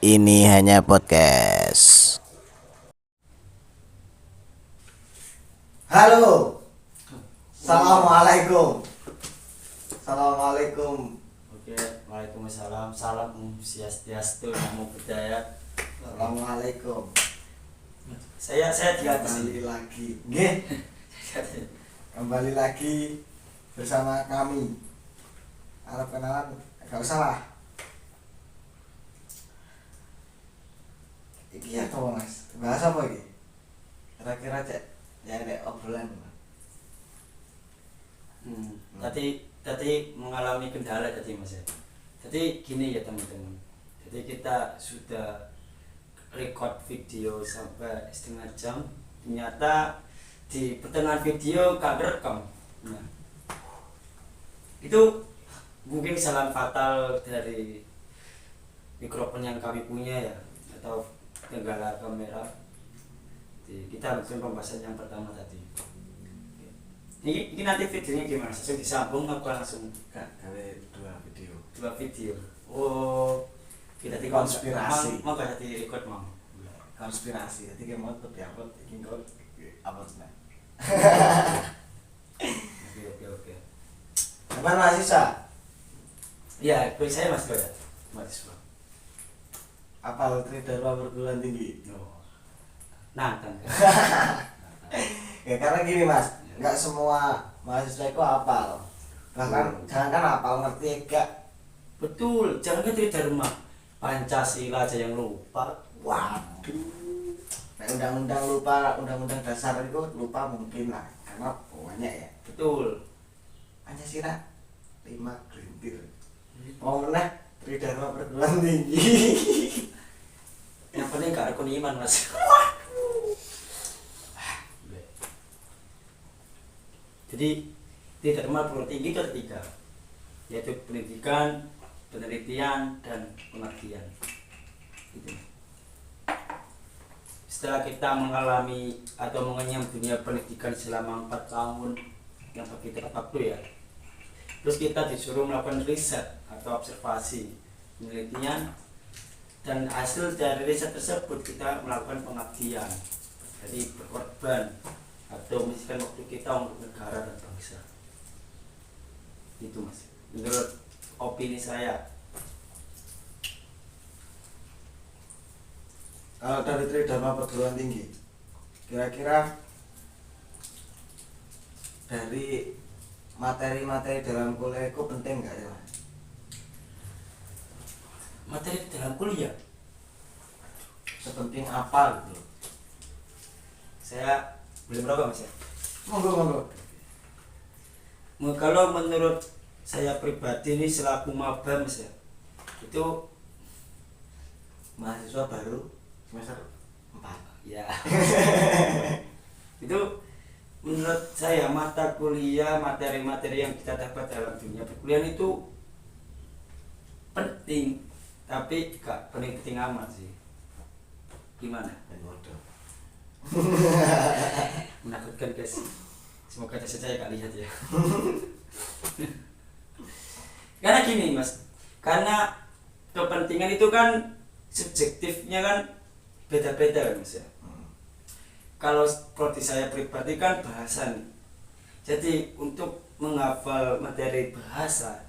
Ini hanya podcast. Halo. Assalamualaikum. Assalamualaikum. Oke, waalaikumsalam. Salam swastiastu, namo buddhaya. Assalamualaikum. Saya di atas Kembali lagi. Nggih, kembali lagi bersama kami. Harap kenalan, gak usah lah. Iki ya apa Mas? Bahas apa iki? Kira-kira cek ya nek obrolan. Tadi mengalami kendala tadi Mas ya. Jadi gini ya teman-teman. Jadi kita sudah record video sampai setengah jam. Ternyata di pertengahan video gak rekam. Nah, itu mungkin kesalahan fatal dari mikrofon yang kami punya ya, atau kendala kamera. Jadi kita langsung pembahasan yang pertama tadi. Ini nanti videonya gimana? Langsung disambung apa langsung? Gak gawe dua video. 2 video. Oh, kita di Konspirasi. Mau gak di record mau? Konspirasi. Jadi kayak mau diupload iki kok upload nah. Oke. Kapan mahasiswa? Ya, saya Mas Doya, mahasiswa. Apa Tridharma perguruan tinggi? Oh. Nantang. Ya karena gini Mas, nggak semua mahasiswa itu hafal. Bahkan jangankan hafal ngerti gak. Betul, jangan kan Tridharma. Pancasila aja yang lupa. Waduh. Nah, undang-undang lupa, undang-undang dasar itu lupa mungkin lah, karena banyak ya. Betul. Pancasila 5 gelintir. Mau meneh Tridharma perguruan tinggi. Yang penting gak rukun iman Mas. Jadi Tridharma perguruan tinggi itu ada 3, yaitu pendidikan, penelitian, dan pengabdian. Gitu. Setelah kita mengalami atau mengenyam dunia pendidikan selama 4 tahun yang bagi kita waktu ya, terus kita disuruh melakukan riset atau observasi, penelitian, dan hasil dari riset tersebut kita melakukan pengabdian, jadi berkorban atau mengisikan waktu kita untuk negara dan bangsa. Itu Mas, menurut opini saya. Kalau dari Tridharma perguruan tinggi, kira-kira dari materi-materi dalam kuliah itu penting nggak ya? Materi dalam kuliah Sepenting apa gitu? saya belum merokok Mas ya. Monggo. Kalau menurut saya pribadi ini selaku maba Mas ya, itu Mahasiswa baru semester 4. ya itu menurut saya mata kuliah, materi-materi yang kita dapat dalam dunia perkuliahan itu penting, tapi gak penting amat sih. Gimana? Dan bodoh. Menakutkan guys. Semoga jasad saya gak lihat ya. Karena gini Mas, karena kepentingan itu kan subjektifnya kan beda-beda kan Mas ya. Kalau prodi saya pribadi kan bahasa nih. Jadi untuk menghafal materi bahasa,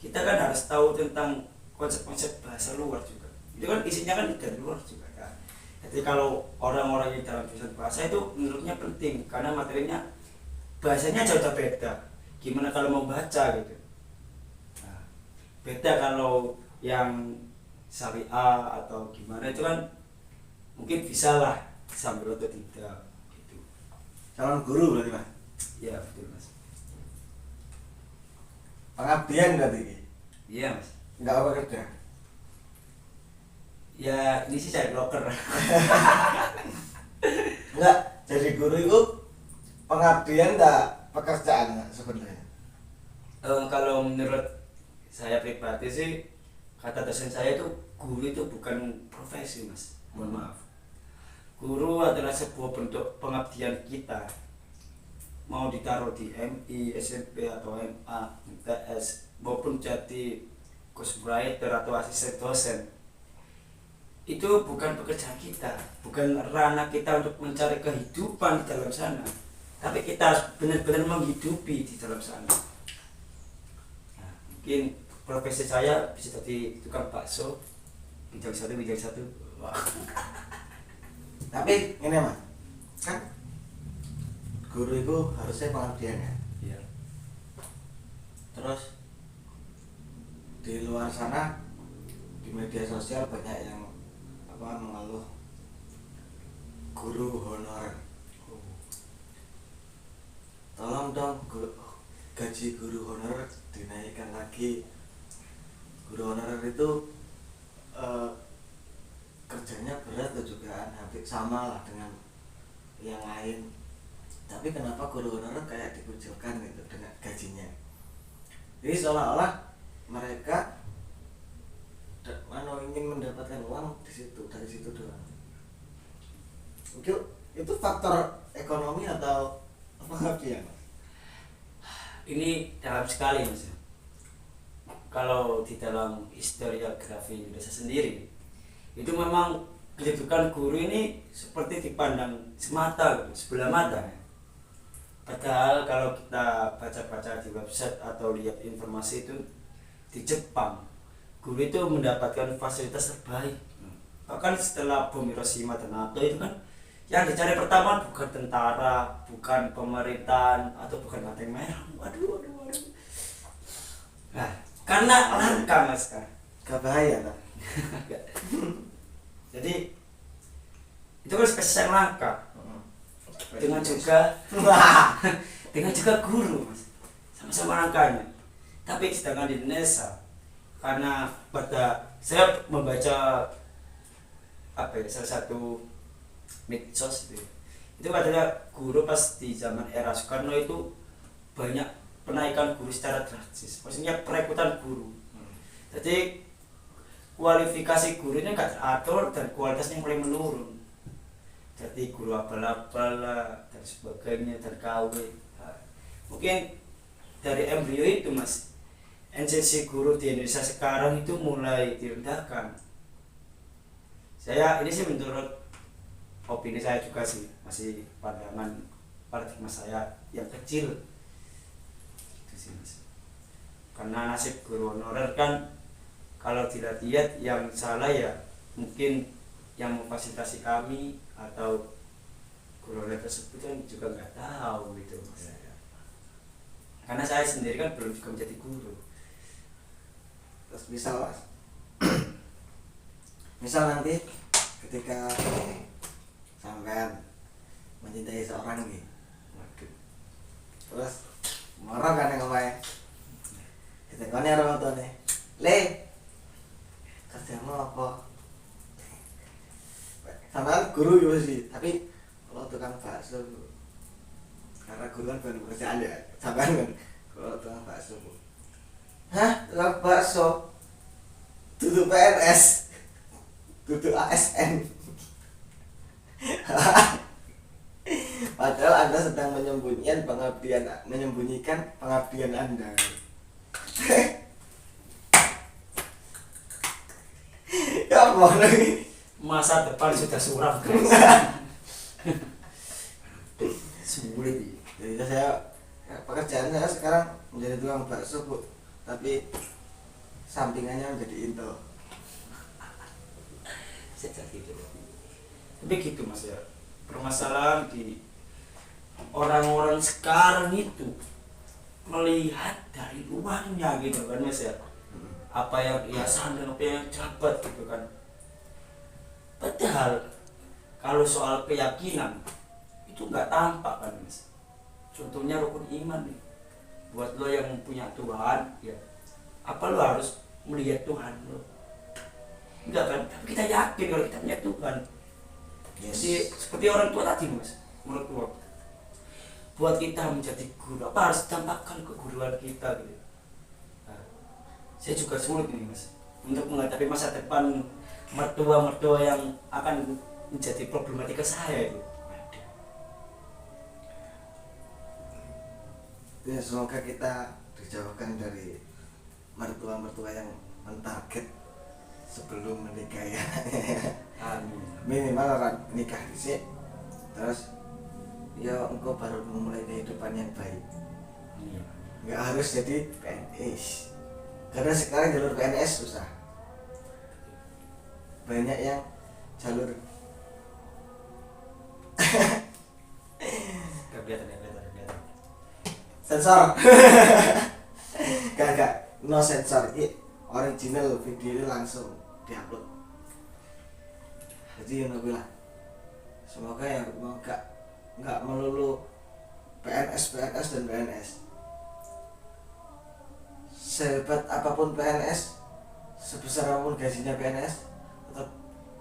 kita kan harus tahu tentang konsep-konsep bahasa luar juga. Itu kan isinya kan dari luar juga kan. Jadi kalau orang-orang yang dalam jurusan bahasa itu menurutnya penting karena materinya bahasanya jauh beda. Gimana kalau mau baca gitu. Nah, beda kalau yang syariah atau gimana itu kan mungkin bisa lah sambil atau tidak gitu. Calon guru berarti Mas. Ya betul Mas. Pengabdian berarti ini. Iya Mas. Enggak apa kerja. Ya ini sih cari loker. Enggak, jadi guru itu pengabdian enggak pekerjaan enggak sebenarnya. Kalau menurut saya pribadi sih, kata dosen saya itu guru itu bukan profesi Mas. Mohon maaf. Guru adalah sebuah bentuk pengabdian kita. Mau ditaruh di MI, SMP atau MA, MTS maupun jadi ghostwriter atau asisten dosen. itu bukan pekerjaan kita, bukan ranah kita untuk mencari kehidupan di dalam sana, tapi kita harus benar-benar menghidupi di dalam sana. Nah, mungkin profesi saya bisa jadi tukang bakso, bijak satu. Wah. Tapi ini mas, kan guru itu harusnya pengabdian ya. Iya. Terus di luar sana di media sosial banyak yang mengeluh guru honorer. Tolong dong gaji guru honorer dinaikkan lagi. Guru honorer itu kerjanya berat juga hampir sama lah dengan yang lain. Tapi kenapa guru honorer kayak dikucilkan gitu dengan gajinya? Jadi seolah-olah mereka ingin mendapatkan uang dari situ doang. Itu faktor ekonomi atau apa ya? Ini dalam sekali mas. Kalau di dalam historiografi Indonesia sendiri, itu memang kedudukan guru ini seperti dipandang semata, sebelah mata. Padahal kalau kita baca-baca di website atau lihat informasi itu di Jepang, guru itu mendapatkan fasilitas terbaik. Bahkan setelah bom Hiroshima dan Nagasaki itu kan yang dicari pertama bukan tentara, bukan pemerintahan, atau bukan banteng merah. Waduh. Nah, karena langka mas kan. Gak bahaya kan? Jadi itu kan spesies yang langka. Dengan juga guru mas, sama-sama langkanya. Tapi sedangkan di Indonesia, karena saya membaca salah satu medsos itu katanya guru pas di zaman era Soekarno itu banyak penaikan guru secara drastis, maksudnya perekrutan guru. Jadi kualifikasi guru ini nggak teratur dan kualitasnya mulai menurun. Jadi guru abal-abal dan sebagainya dan KW. Mungkin dari embrio itu mas, esensi guru di Indonesia sekarang itu mulai direndahkan. Ini sih menurut opini saya juga sih, masih pandangan paradigma saya yang kecil itu sih mas. Karena nasib guru honorer kan kalau dilihat yang salah ya mungkin yang memfasilitasi kami atau guru honorer tersebut kan juga nggak tahu gitu mas. Karena saya sendiri kan belum juga menjadi guru. Terus misal nanti ketika sampean mencintai seorang nih, terus marah kan yang ngomongnya kita kan ya orang tua nih kerjamu apa sampean guru juga sih, tapi kalau tukang bakso karena guru kan bukan pekerjaan ya, sampean kan kalau tukang bakso tukang bakso duduk PNS duduk ASN padahal Anda sedang menyembunyikan pengabdian Anda. Ya Allah, Masa depan sudah suram guys. Sulit. Jadi pekerjaan saya sekarang menjadi tukang bakso Bu, tapi sampingannya menjadi Intel. Tapi gitu mas ya, permasalahan di orang-orang sekarang itu melihat dari luarnya gitu kan mas ya, apa yang ia sandang, apa yang jabat gitu kan. Padahal kalau soal keyakinan itu nggak tampak kan mas. Contohnya rukun iman nih, buat lo yang punya Tuhan ya, apa lo harus melihat Tuhan lo? Enggak kan, tapi kita yakin kalau kita punya Tuhan. Yes. Jadi seperti orang tua tadi mas, menurut gua, buat kita menjadi guru apa harus tampakkan keguruan kita gitu. Nah, saya juga sulit nih mas untuk menghadapi masa depan mertua yang akan menjadi problematika saya itu. Ya, semoga kita dijauhkan dari mertua yang mentarget sebelum menikah ya. minimal orang nikah sih, terus ya engkau baru memulai kehidupan yang baik. Iya. Nggak harus jadi PNS, karena sekarang jalur PNS susah, banyak yang jalur Kegiatan. sensor. Gak no sensor, ini original video langsung diupload. Jadi yang bilang semoga yang mau nggak melulu PNS dan PNS, sehebat apapun PNS, sebesar apapun gajinya PNS, tetap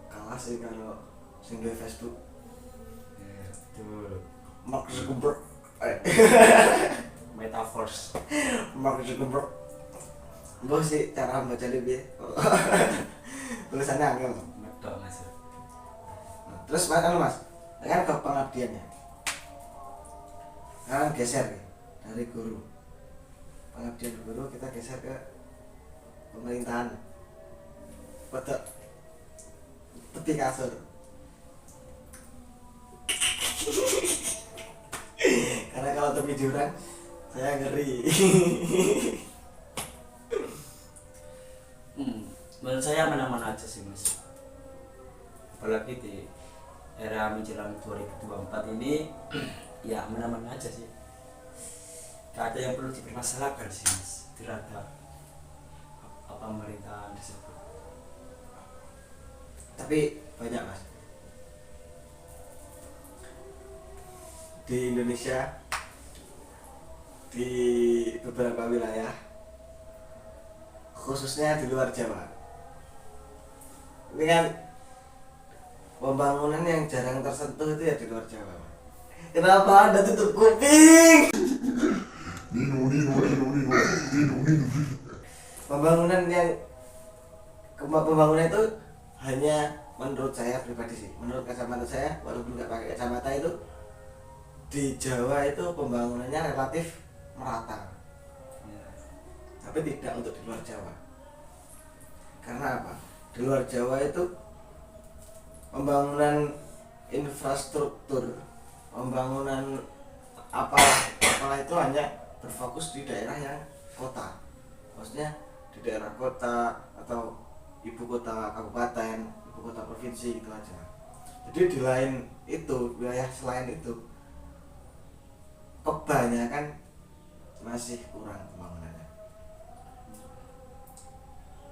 kalah sih kalau single Facebook. Betul. Mark Zuckerberg. Metaverse. Mark Zuckerberg. Gue sih cara baca dia. Tulisannya angel. Betul mas. Nah, terus mas, kan ke pengabdiannya. Sekarang geser nih, dari guru. Pengabdian guru kita geser ke pemerintahan. Betul. Tepi kasur. Karena kalau tepi jurang saya ngeri. Menurut saya mana-mana aja sih mas, apalagi di era menjelang 2024 ini. Ya mana-mana aja sih, gak ada yang perlu dipermasalahkan sih mas terhadap apa pemerintahan tersebut. Tapi banyak mas di Indonesia, di beberapa wilayah, khususnya di luar Jawa, ini kan pembangunan yang jarang tersentuh itu ya di luar Jawa. Kenapa Anda tutup kuping? Pembangunan itu hanya menurut saya pribadi sih, menurut kacamata saya, walaupun nggak pakai kacamata, itu di Jawa itu pembangunannya relatif merata, tapi tidak untuk di luar Jawa. Karena apa? Di luar Jawa itu pembangunan infrastruktur, pembangunan apalah itu hanya berfokus di daerah yang kota, maksudnya di daerah kota atau ibu kota kabupaten, ibu kota provinsi, gitu aja. Jadi di lain itu, wilayah selain itu, kebanyakan masih kurang pembangunannya.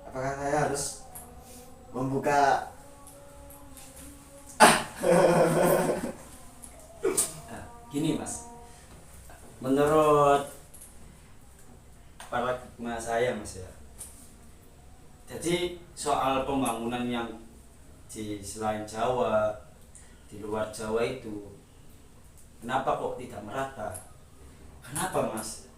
Apakah saya harus membuka Gini mas, menurut paradigma saya mas ya, jadi soal pembangunan yang di selain Jawa, di luar Jawa itu, kenapa kok tidak merata? Kenapa mas?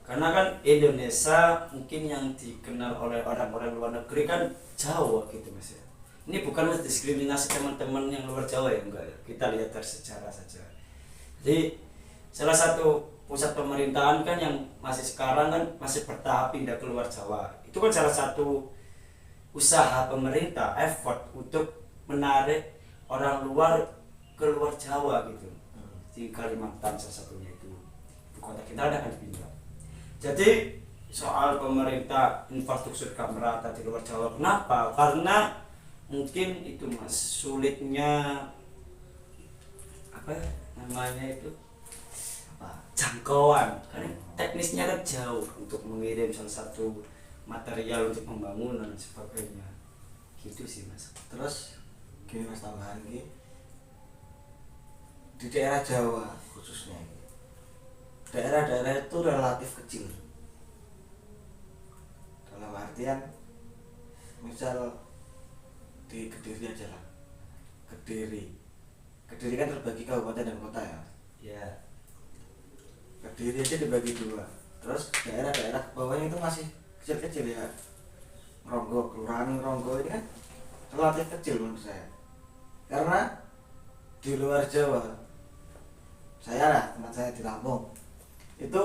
Karena kan Indonesia mungkin yang dikenal oleh orang-orang luar negeri kan Jawa gitu mas ya. Ini bukan diskriminasi teman-teman yang luar Jawa ya, enggak ya. Kita lihat dari sejarah saja. Jadi salah satu pusat pemerintahan kan yang masih sekarang kan masih bertahap pindah ke luar Jawa. Itu kan salah satu usaha pemerintah, effort untuk menarik orang luar ke luar Jawa gitu. Di Kalimantan salah satunya itu. Di kota kita ada kan pindah. Jadi soal pemerintah infrastruktur gak merata di luar Jawa. Kenapa? Karena mungkin itu mas, sulitnya apa namanya itu, jangkauan, karena teknisnya kan jauh untuk mengirim salah satu material untuk pembangunan dan sebagainya gitu sih mas. Terus gini mas, tambahan gini, di daerah Jawa khususnya, daerah-daerah itu relatif kecil, dalam artian misal di Kediri aja lah. Kediri kan terbagi kabupaten dan kota ya. Ya. Kediri aja dibagi dua. Terus daerah-daerah bawahnya itu masih kecil-kecil ya. Ngronggo, kelurahan Ngronggo ini kan relatif kecil menurut saya. Karena di luar Jawa, saya lah, tempat saya di Lampung, itu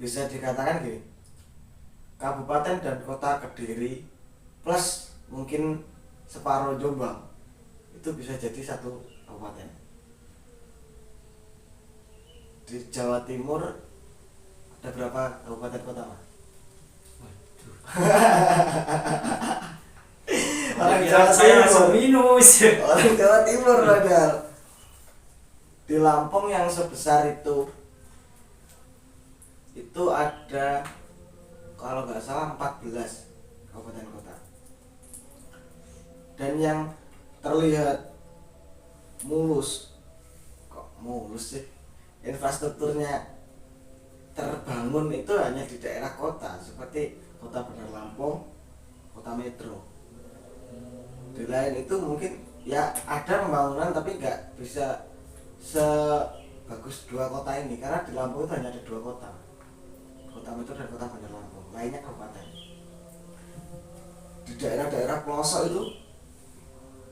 bisa dikatakan gini, kabupaten dan kota Kediri plus mungkin separuh Jombang itu bisa jadi satu kabupaten. Di Jawa Timur ada berapa kabupaten kota, Mas? Waduh. Orang Kira Jawa saya Timur. langsung minus. Orang Jawa Timur padahal. Di Lampung yang sebesar itu ada kalau nggak salah 14 kabupaten kota. Dan yang terlihat mulus, kok mulus sih, infrastrukturnya terbangun itu hanya di daerah kota seperti Kota Bandar Lampung, Kota Metro. Di lain itu mungkin ya ada pembangunan tapi nggak bisa sebagus dua kota ini, karena di Lampung itu hanya ada dua kota, Kota Metro dan Kota Bandar Lampung, lainnya kabupaten. Di daerah-daerah pelosok itu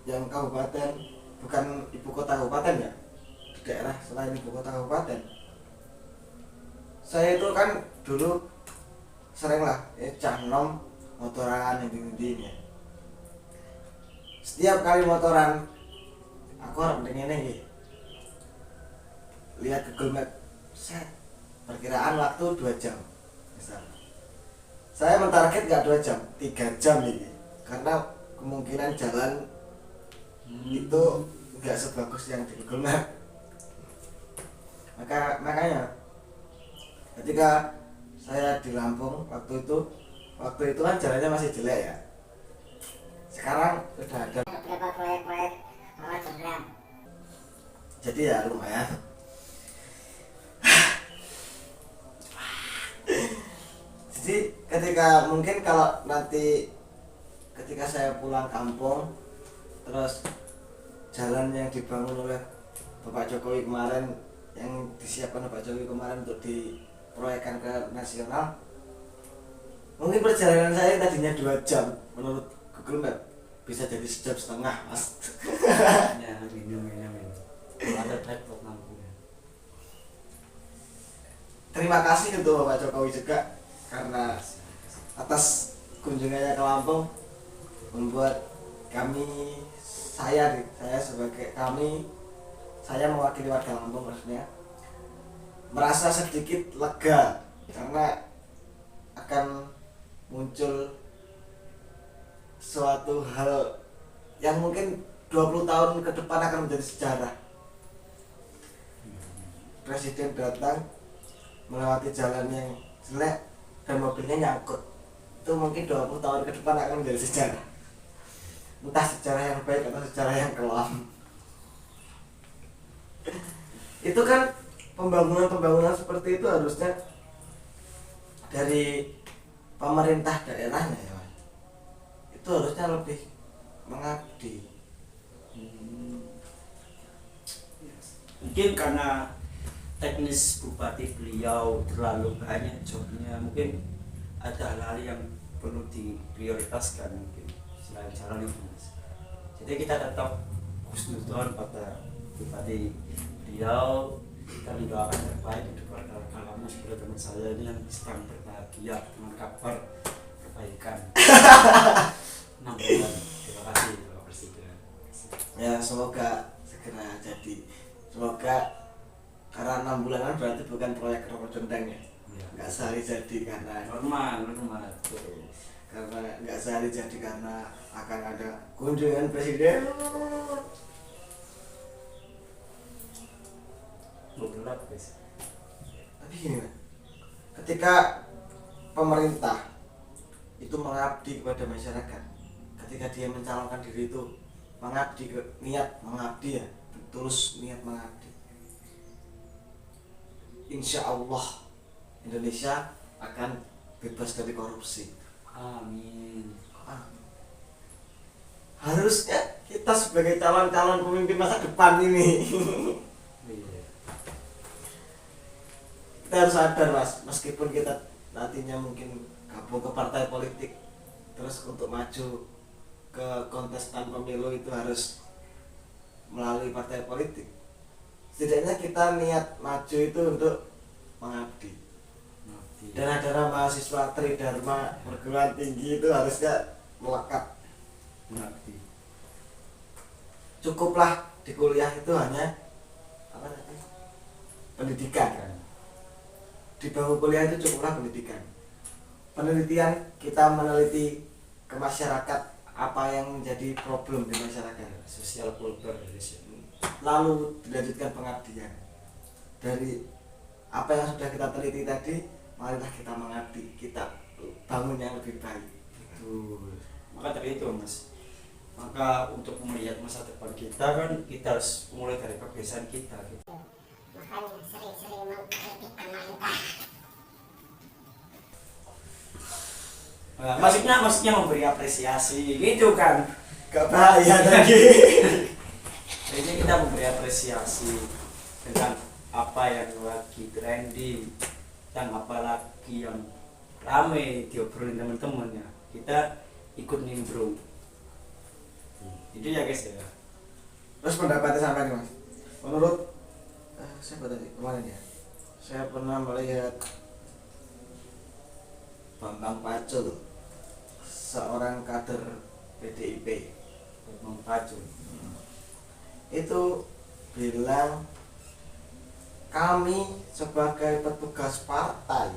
yang kabupaten bukan ibu kota kabupaten ya, di daerah selain ibu kota kabupaten, saya itu kan dulu sering lah cah nom motoran yang tinggi-tinggi. Setiap kali motoran aku harus pengen ini lihat Google Map, set perkiraan waktu 2 jam misalnya. Saya mentarget nggak 2 jam, 3 jam ini, karena kemungkinan jalan itu nggak sebagus yang di Google Map. Makanya ketika saya di Lampung waktu itu kan jalannya masih jelek ya. Sekarang sudah ada beberapa proyek-proyek rawat jalan. jadi ya lumayan. Jadi ketika mungkin kalau nanti ketika saya pulang kampung terus jalan yang dibangun oleh Bapak Jokowi kemarin, yang disiapkan Bapak Jokowi kemarin untuk diproyekkan ke nasional, mungkin perjalanan saya tadinya 2 jam menurut Google Map bisa jadi 1,5 jam, Mas. Ya, minum. Ada blackboard lampunya. Terima kasih untuk Bapak Jokowi juga karena atas kunjungannya ke Lampung membuat saya mewakili warga Lampung maksudnya merasa sedikit lega karena akan muncul suatu hal yang mungkin 20 tahun ke depan akan menjadi sejarah. Presiden datang melewati jalan yang jelek dan mobilnya nyangkut. Itu mungkin 20 tahun ke depan akan menjadi sejarah. Entah sejarah yang baik atau sejarah yang kelam. Itu kan pembangunan seperti itu harusnya dari pemerintah daerahnya ya, Mas. Itu harusnya lebih mengabdi. Mungkin karena teknis bupati beliau terlalu banyak jobnya, mungkin ada hal-hal yang perlu diprioritaskan mungkin selain jalan itu, Mas. Jadi kita tetap husnuzon pada bupati beliau, kita mendoakan yang terbaik untuk warga Lampung seperti teman saya ini yang sedang berbahagia dengan kabar perbaikan 6 bulan. Terima kasih Bapak Presiden. Ya semoga segera jadi. Semoga karena 6 bulan kan berarti bukan proyek rokok condeng ya. Ya. Nggak sehari jadi karena Normal. karena nggak sehari jadi karena akan ada kunjungan presiden. Gelap guys. Tapi gini, Mas, ketika pemerintah itu mengabdi kepada masyarakat, ketika dia mencalonkan diri itu mengabdi, niat mengabdi ya, tulus niat mengabdi, insya Allah Indonesia akan bebas dari korupsi. Amin. Harusnya kita sebagai calon-calon pemimpin masa depan ini Iya. kita harus sadar, Mas, meskipun kita nantinya mungkin gabung ke partai politik, terus untuk maju ke kontestan pemilu itu harus melalui partai politik, setidaknya kita niat maju itu untuk mengabdi. Dan ada mahasiswa Tridharma perguruan tinggi itu harusnya melekat mengabdi. cukuplah di kuliah itu hanya apa tadi, pendidikan. Di bangku kuliah itu cukuplah pendidikan. Penelitian, kita meneliti ke masyarakat apa yang menjadi problem di masyarakat, Sosial kultur. lalu dilanjutkan pengabdian. Dari apa yang sudah kita teliti tadi, marilah kita mengabdi, kita bangun yang lebih baik. Betul. Maka dari itu Mas, maka untuk melihat masa depan kita kan kita harus mulai dari kebiasaan kita gitu. Makanya sering-sering mengkritik pemerintah. Maksudnya memberi apresiasi gitu kan. Gak bahaya lagi. Jadi kita memberi apresiasi dengan apa yang lagi trending dan apa lagi yang rame diobrolin teman-teman ya. Kita ikut nimbrung. Itu ya guys ya. Terus pendapatnya sampai nih Mas. Menurut siapa tadi kemarin ya? Saya pernah melihat Bambang Pacul, seorang kader PDIP. Bambang Pacul. Itu bilang kami sebagai petugas partai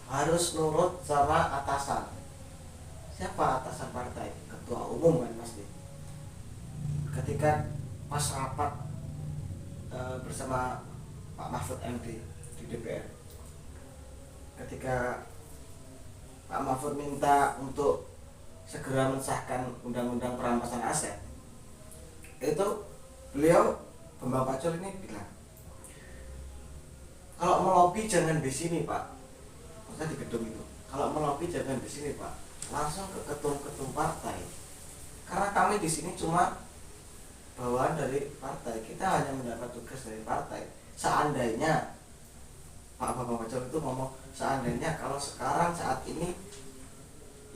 harus nurut sama atasan. Siapa atasan partai? Ketua umum kan pasti. Ketika pas rapat bersama Pak Mahfud MD di DPR, ketika Pak Mahfud minta untuk segera mensahkan undang-undang perampasan aset, itu beliau Bambang Pacul ini bilang, kalau melobi jangan di sini Pak, maksudnya di gedung itu, kalau melobi jangan di sini Pak, langsung ke ketum-ketum partai, karena kami di sini cuma bawaan dari partai, kita hanya mendapat tugas dari partai. Seandainya Pak Bambang Pacul itu ngomong, seandainya kalau sekarang saat ini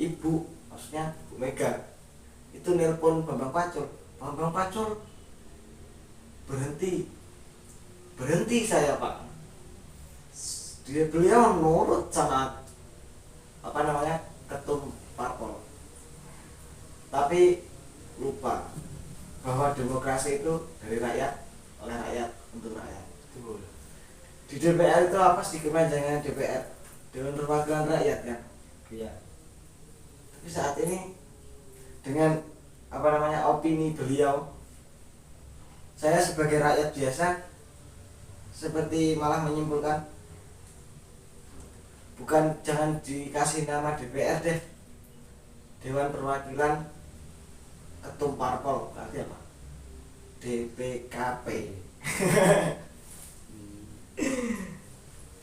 Ibu, maksudnya Bu Mega itu nelpon Bambang Pacul, Bambang Pacul berhenti saya Pak. Beliau nurut sama apa namanya ketum parpol, tapi lupa bahwa demokrasi itu dari rakyat, oleh rakyat, untuk rakyat. Betul. Di DPR itu apa sih kepanjangan DPR? Dewan Perwakilan Rakyat kan. Iya. Tapi saat ini dengan apa namanya opini beliau, saya sebagai rakyat biasa seperti malah menyimpulkan, bukan jangan dikasih nama DPR deh, Dewan Perwakilan Ketum Parpol, berarti apa? DPKP.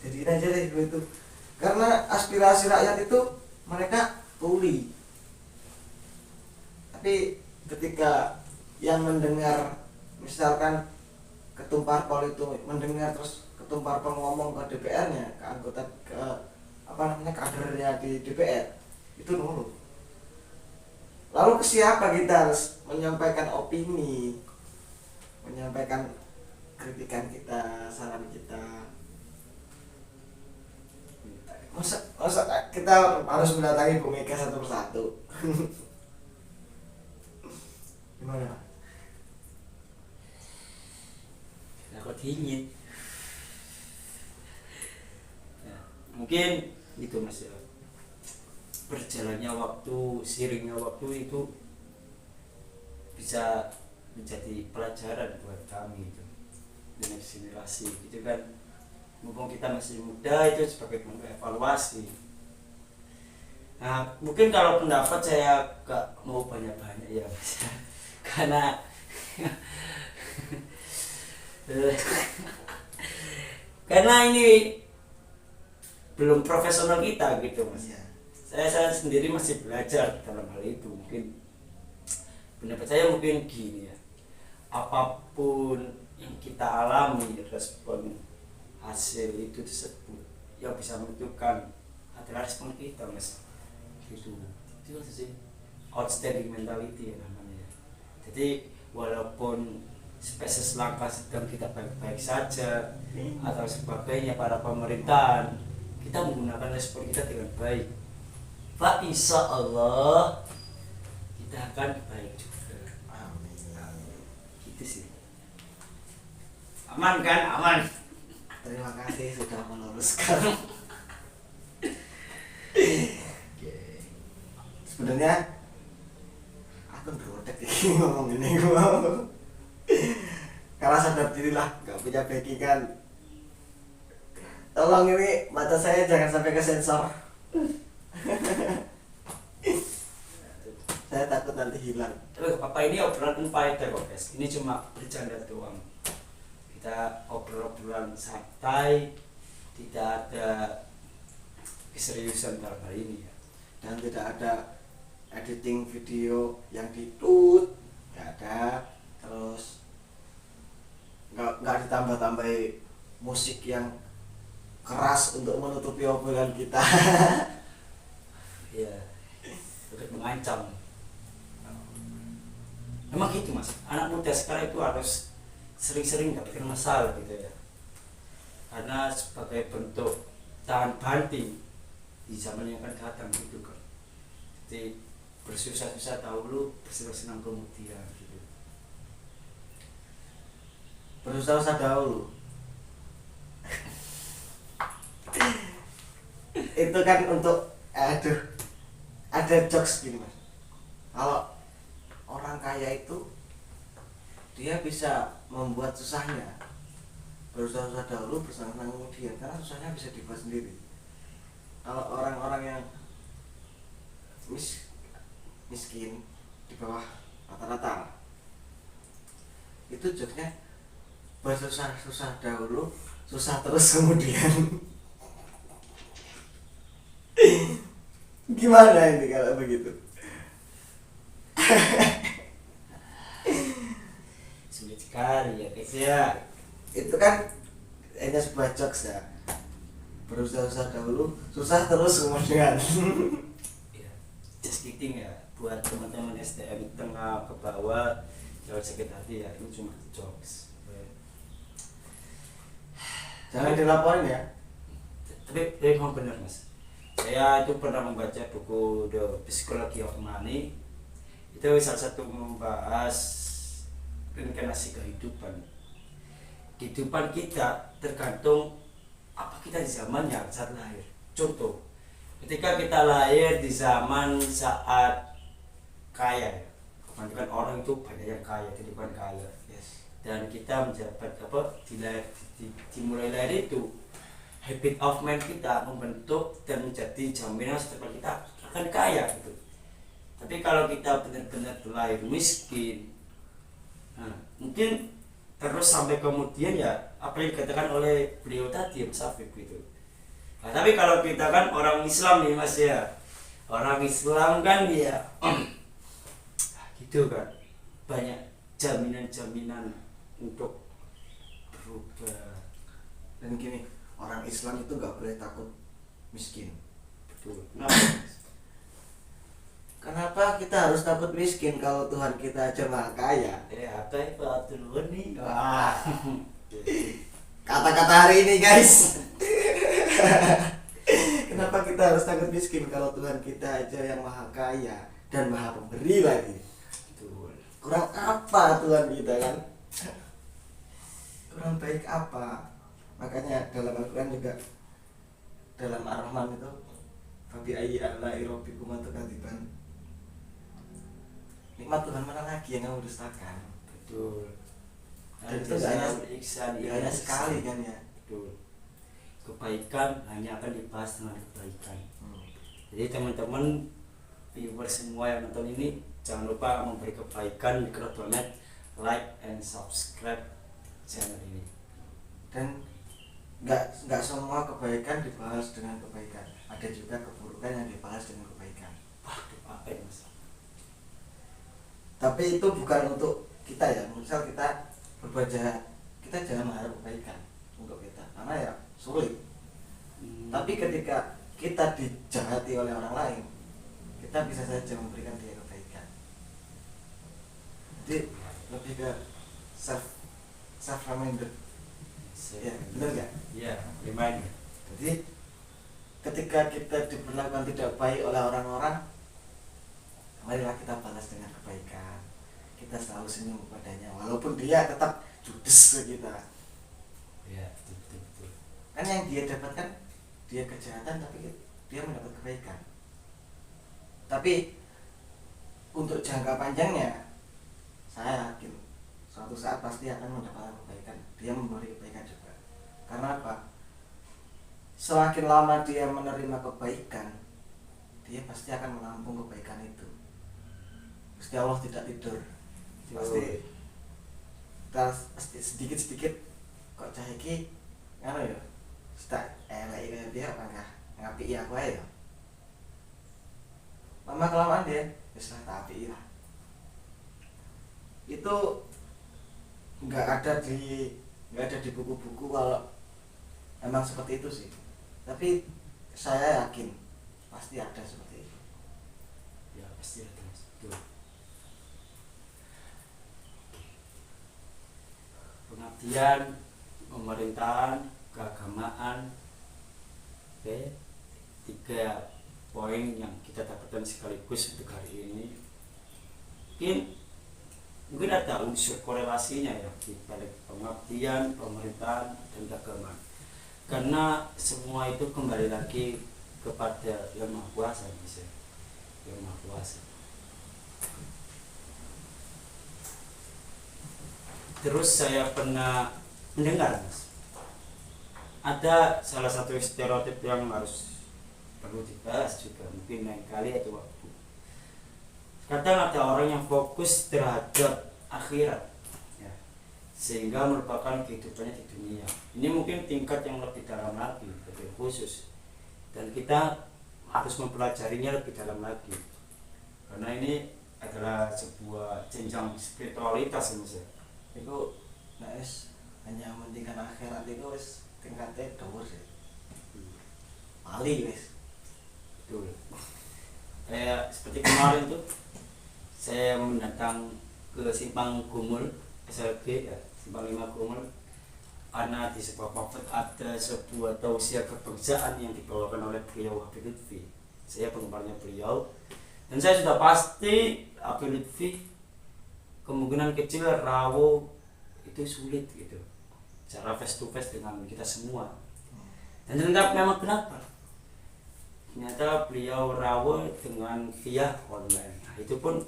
Jadi aja deh itu, karena aspirasi rakyat itu mereka tuli. Tapi ketika yang mendengar, misalkan ketum parpol itu mendengar, terus ketum parpol ngomong ke DPR-nya, ke anggota, ke apa namanya kadernya di DPR, itu nurut. Lalu ke siapa kita harus menyampaikan opini, menyampaikan kritikan kita, saran kita? Masa kita harus mendatangi Bu Mega satu persatu? Gimana Pak? Aku dingin. Ya, mungkin itu Mas ya. Berjalannya waktu, seiringnya waktu itu bisa menjadi pelajaran buat kami itu, di next generasi gitu kan. Mumpung kita masih muda, itu sebagai bentuk evaluasi. Nah, mungkin kalau pendapat saya gak mau banyak-banyak ya Mas, karena karena ini belum profesional kita gitu Mas. Iya. Saya sendiri masih belajar dalam hal itu. Mungkin pendapat saya mungkin gini ya, apapun yang kita alami, respon hasil itu tersebut yang bisa menentukan adalah respon kita Mas. Itu sih outstanding mentality ya namanya. Jadi walaupun spesies langka sedang kita baik-baik saja atau sebagainya, para pemerintahan, kita menggunakan respon kita dengan baik, Pak, insya Allah kita akan baik juga. Amin. gitu sih. Aman kan? Aman. Terima kasih sudah meluruskan. Sebenarnya aku ngerotek ini ngomong ini gua. Karena sadar diri lah, gak punya backingan. Tolong ini mata saya jangan sampai ke sensor. Saya takut nanti hilang. Terus apa ini obrolan unfaedah kok guys. Ini cuma bercanda doang. Kita obrolan santai, tidak ada keseriusan dalam hal ini ya. Dan tidak ada editing video yang ditut, nggak ada. Terus nggak ditambah-tambahi musik yang keras untuk menutupi obrolan kita. Ya, untuk mengancam. Emang gitu mas, anak muda sekarang itu harus sering-sering nggak bikin masalah gitu ya. Karena sebagai bentuk tahan banting di zaman yang akan datang gitu kan. Jadi bersusah-susah dahulu, bersenang-senang kemudian gitu. Berusaha dahulu. Itu kan untuk ada jokes gini mas. Kalau orang kaya itu dia bisa membuat susahnya, berusaha dahulu, bersenang-senang kemudian, karena susahnya bisa dibuat sendiri. Kalau orang-orang yang miskin di bawah rata-rata, itu jokesnya bersusah dahulu, susah terus kemudian. Gimana ini kalau begitu? Sulit sekali ya guys ya. Itu kan hanya sebuah jokes ya. Berusaha dahulu, susah terus kemudian. Ya, just kidding ya buat teman-teman STM tengah ke bawah, jangan sakit hati ya, ini cuma jokes. Jangan dilaporin ya. Tapi memang benar mas, saya itu pernah membaca buku The Psychology of Money. Itu salah satu membahas reinkarnasi kehidupan. Kehidupan kita tergantung apa kita di zamannya saat lahir. Contoh, ketika kita lahir di zaman saat kaya, kebanyakan orang itu banyak yang kaya, kehidupan kaya. Yes. Dan kita menjabat apa dimulai lahir itu habit of mind kita membentuk dan menjadi jaminan setelah kita akan kaya gitu. Tapi kalau kita benar-benar lahir miskin, nah, mungkin terus sampai kemudian ya apa yang dikatakan oleh beliau tadi Mas Afif gitu. Nah, tapi kalau kita kan orang Islam nih mas ya, orang Islam kan ya gitu kan, banyak jaminan-jaminan untuk berubah. Dan gini, orang Islam itu nggak boleh takut miskin. Betul. Kenapa kita harus takut miskin kalau Tuhan kita aja maha kaya? Apa itu atur nih? Wah. Kata-kata hari ini guys. Kenapa kita harus takut miskin kalau Tuhan kita aja yang maha kaya dan maha pemberi lagi? Betul. Kurang apa Tuhan kita kan? Kurang baik apa? Makanya dalam Al-Quran juga, dalam Ar-Rahman itu, Fabi ayyi ala'i rabbikum tukadziban. Nikmat Tuhan mana lagi yang kamu dustakan? Betul. Dan itu gak hanya ihsan, hanya sekali kan ya. Betul. Kebaikan hanya akan dibahas dengan kebaikan. Jadi teman-teman viewers semua yang nonton ini jangan lupa memberi kebaikan di Krodonet, like and subscribe channel ini. Dan nggak semua kebaikan dibahas dengan kebaikan. Ada juga keburukan yang dibahas dengan kebaikan. Waduh, apa ya mas? Tapi itu bukan untuk kita ya. Misal kita berbuat jahat, kita jangan mengharap kebaikan untuk kita, karena ya sulit. Tapi ketika kita dijahati oleh orang lain, kita bisa saja memberikan dia kebaikan. Jadi lebih ke self reminder. Ya, benar nggak? Iya, reminder. Jadi ketika kita diperlakukan tidak baik oleh orang-orang, marilah kita balas dengan kebaikan. kita selalu senyum kepadanya walaupun dia tetap judes ke kita. Ya betul. Kan yang dia dapatkan dia kejahatan tapi dia mendapat kebaikan. Tapi untuk jangka panjangnya saya yakin suatu saat pasti akan mendapatkan kebaikan. Dia memberi kebaikan juga. Karena apa? Semakin lama dia menerima kebaikan, dia pasti akan menampung kebaikan itu. Pasti Allah tidak tidur. Pasti sedikit-sedikit kok cah iki ngono ya. Tak elek kaya dia apa enggak ngapiki aku ae ya. Lama kelamaan dia wis lah tak apiki lah. Itu nggak ada di buku-buku kalau emang seperti itu sih. Tapi saya yakin pasti ada seperti itu. Ya pasti ada Mas. Betul. Pengabdian, pemerintahan, keagamaan. Oke. 3 poin yang kita dapatkan sekaligus untuk hari ini. Mungkin ada unsur korelasinya ya di balik pengabdian, pemerintahan, dan keagamaan. Karena semua itu kembali lagi kepada Yang Maha Kuasa, bisa. Yang Maha Kuasa. Terus saya pernah mendengar, Mas, ada salah satu stereotip yang perlu dibahas juga, mungin lain kali atau waktu. Kadang ada orang yang fokus terhadap akhirat, ya, sehingga merupakan kehidupannya di dunia. Ini mungkin tingkat yang lebih dalam lagi, lebih khusus, dan kita harus mempelajarinya lebih dalam lagi. Karena ini adalah sebuah jenjang spiritualitas, Mas. Itu hanya mementingkan akhirat itu wis tingkatnya dhuwur sih. Pali wis. Betul. Kayak seperti kemarin tuh saya mendatang ke Simpang Gumul SLG ya, Simpang 5 Gumul, karena di sebuah pamflet ada sebuah tausiah kebangsaan yang dibawakan oleh beliau Habib Lutfi. Saya penggemarnya beliau dan saya sudah pasti Habib Lutfi kemungkinan kecil Rawo itu sulit gitu cara face to face dengan kita semua. Dan ternyata memang kenapa? Ternyata beliau Rawo dengan via online. Nah, itu pun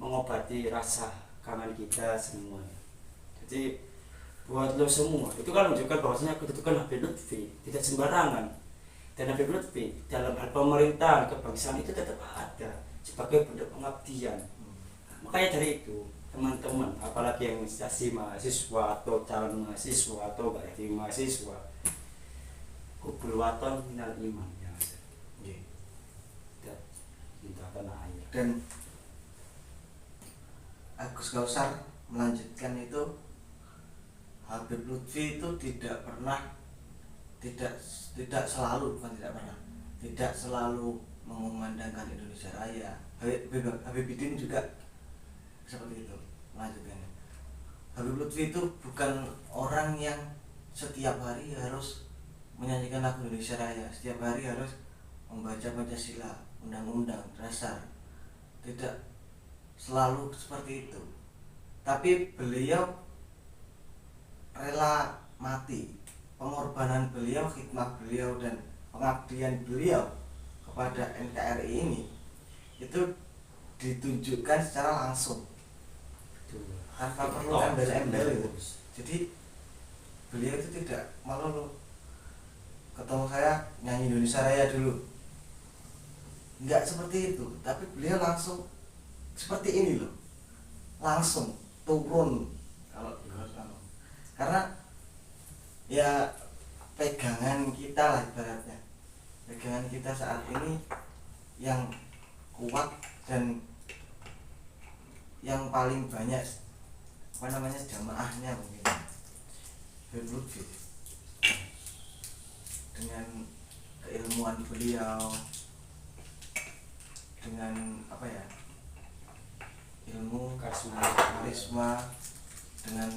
mengobati rasa kangen kita semua. Jadi buat lo semua itu kan menunjukkan bahwasanya kedudukan Habib Lutfi tidak sembarangan. Dan Habib Lutfi dalam hal pemerintahan kebangsaan itu tetap ada sebagai bentuk pengabdian. Makanya dari itu teman-teman, apalagi yang masih mahasiswa atau calon mahasiswa atau gak jadi mahasiswa, hubul waton minal iman ya Mas. Tidak minta tanah air. Dan Agus Kausar melanjutkan itu, Habib Lutfi itu tidak selalu mengumandangkan Indonesia Raya. Habibidin juga seperti itu melanjutkannya. Habib Lutfi itu bukan orang yang setiap hari harus menyanyikan lagu Indonesia Raya, setiap hari harus membaca Pancasila, undang-undang dasar. Tidak selalu seperti itu. Tapi beliau rela mati. Pengorbanan beliau, khidmat beliau, dan pengabdian beliau kepada NKRI ini itu ditunjukkan secara langsung tanpa perlu embel-embel gitu. Jadi beliau itu tidak malu ketemu saya nyanyi Indonesia Raya dulu, enggak seperti itu, tapi beliau langsung seperti ini loh, langsung turun kalau karena ya pegangan kita lah ibaratnya, pegangan kita saat ini yang kuat dan yang paling banyak jamaahnya mungkin Habib Lutfi dengan keilmuan beliau, dengan ilmu karisma, dengan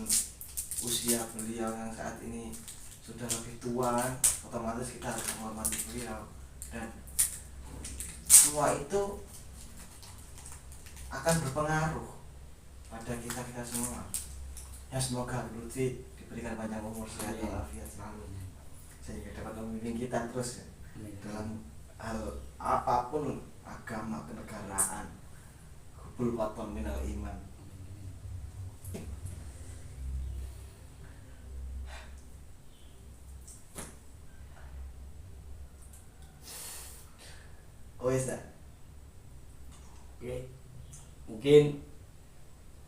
usia beliau yang saat ini sudah lebih tua, otomatis kita harus menghormati beliau, dan semua itu akan berpengaruh pada kita semua. Ya semoga Lutfi diberikan panjang umur, sehat walafiat selalu, sehingga dapat membimbing kita terus dalam hal apapun, agama, kenegaraan, hubul waton minal iman. Oh iya, Oke, mungkin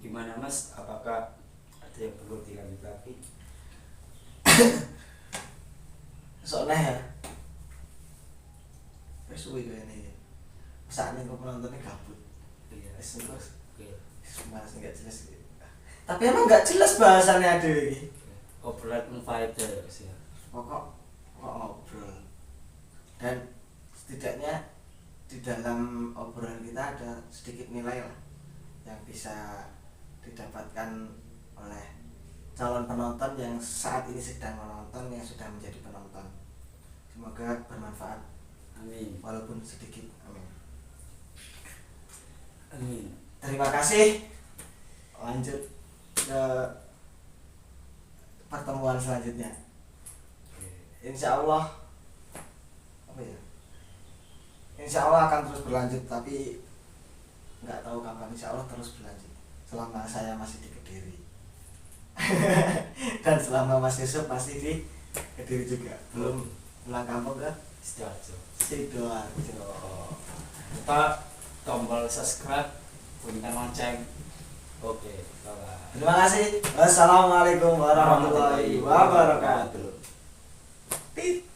gimana Mas, apakah ada yang perlu dilanjut lagi? soalnya ya wes suwe kayaknya saatnya kau penontonnya gabut, Iya, terus oke. malas nggak jelas gitu. Tapi emang nggak jelas bahasannya ada ini. Obrolan unfaedah sih ya. Pokok ngobrol, dan setidaknya di dalam obrolan kita ada sedikit nilai lah yang bisa didapatkan oleh calon penonton yang saat ini sedang menonton, yang sudah menjadi penonton. Semoga bermanfaat Amin. walaupun sedikit. Amin. Amin. Terima kasih. Lanjut ke pertemuan selanjutnya. Insya Allah apa ya? Insya Allah akan terus berlanjut, tapi nggak tahu kapan. Insya Allah terus berlanjut selama saya masih di Kediri. Dan selama Mas Yusuf masih di Kediri juga, belum pulang kampung ke Sidoarjo. Sidoarjo. Lupa tombol subscribe, bunyikan lonceng. Oke, bye-bye. Terima kasih. Wassalamualaikum warahmatullahi wabarakatuh. Tit.